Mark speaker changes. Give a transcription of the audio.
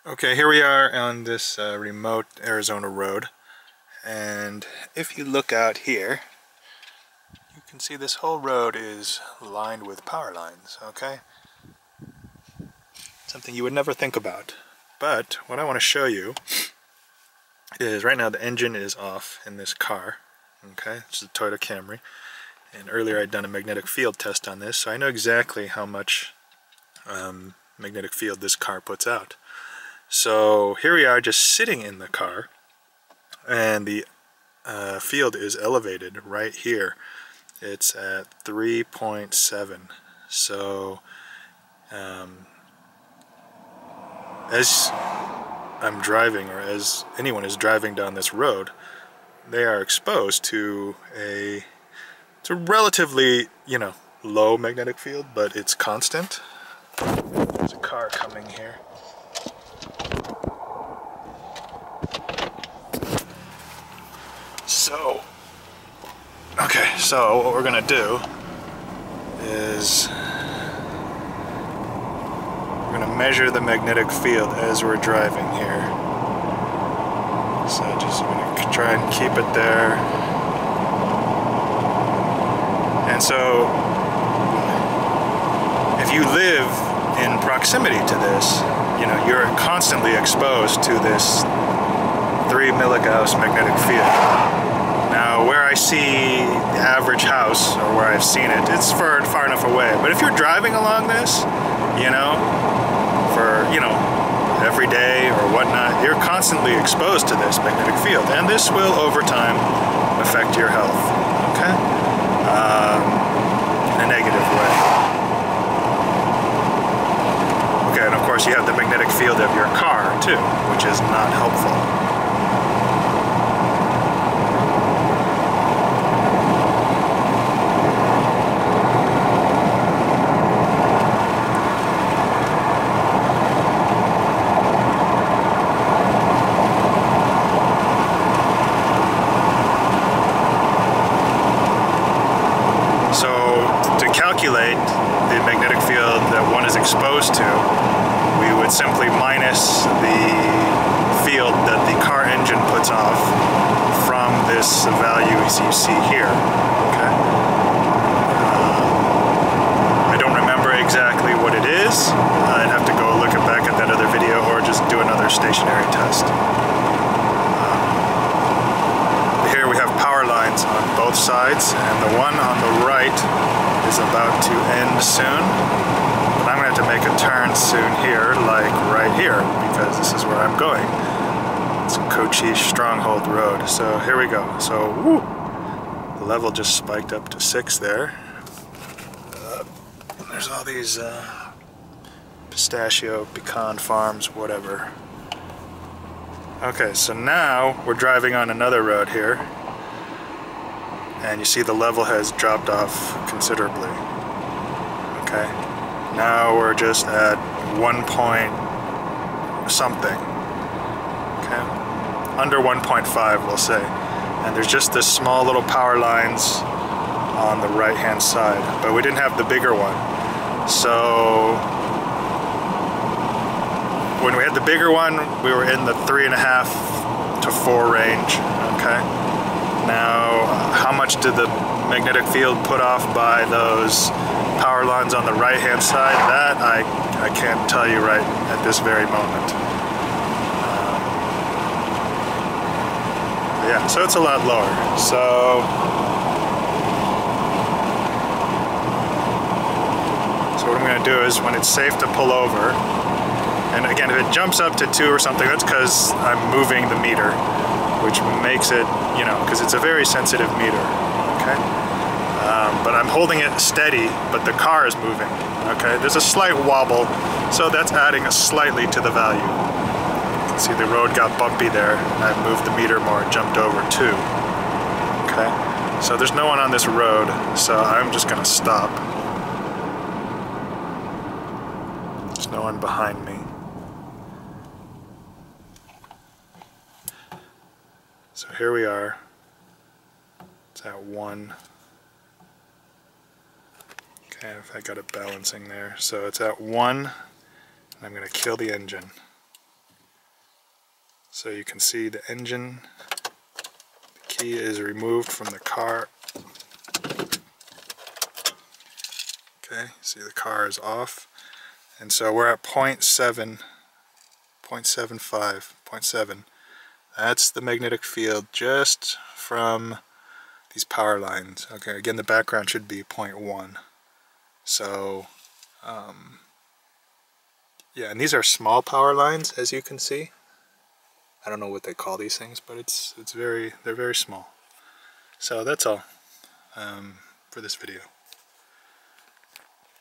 Speaker 1: Okay, here we are on this remote Arizona road, and if you look out here, you can see this whole road is lined with power lines, okay? Something you would never think about. But what I want to show you is right now the engine is off in this car, okay? It's a Toyota Camry, and earlier I'd done a magnetic field test on this, so I know exactly how much magnetic field this car puts out. So here we are just sitting in the car, and the field is elevated right here. It's at 3.7. So as I'm driving, or as anyone is driving down this road, they are exposed to it's a relatively, low magnetic field, but it's constant. There's a car coming here. So what we're gonna do is we're gonna measure the magnetic field as we're driving here. So just gonna try and keep it there. And so if you live in proximity to this, you're constantly exposed to this 3 milligauss magnetic field. Now, where I see the average house, or where I've seen it, it's far enough away. But if you're driving along this, for, every day or whatnot, you're constantly exposed to this magnetic field. And this will, over time, affect your health, okay? In a negative way. Okay, and of course you have the magnetic field of your car, too, which is not helpful. Calculate the magnetic field that one is exposed to, we would simply minus the field that the car engine puts off from this value as you see here. Okay. I don't remember exactly what it is. I'd have to go look back at that other video or just do another stationary test. Here we have power lines on both sides, and the one on the right is about to end soon, but I'm going to have to make a turn soon here, like right here, because this is where I'm going. It's Cochise Stronghold Road. So here we go. So woo, the level just spiked up to 6 there. There's all these pistachio, pecan farms, whatever. Okay, so now we're driving on another road here, and you see the level has dropped off considerably. Okay, now we're just at 1 point something. Okay, under 1.5 we'll say, and there's just this small little power lines on the right hand side, but we didn't have the bigger one. So when we had the bigger one, we were in the 3.5 to 4 range. Okay. Now, how much did the magnetic field put off by those power lines on the right-hand side? That I can't tell you right at this very moment. Yeah, so it's a lot lower. So what I'm going to do is, when it's safe to pull over, and again, if it jumps up to 2 or something, that's because I'm moving the meter, which makes it, because it's a very sensitive meter, okay? But I'm holding it steady, but the car is moving, okay? There's a slight wobble, so that's adding slightly to the value. You can see the road got bumpy there, and I moved the meter more, jumped over 2, okay? So there's no one on this road, so I'm just gonna stop. There's no one behind me. So here we are. It's at 1. Okay, if I got it balancing there. So it's at 1, and I'm going to kill the engine. So you can see the engine, the key is removed from the car. Okay, see the car is off. And so we're at 0.7, 0.75, 0.7. That's the magnetic field just from these power lines. Okay, again, the background should be 0.1. So, yeah, and these are small power lines, as you can see. I don't know what they call these things, but they're very small. So that's all for this video.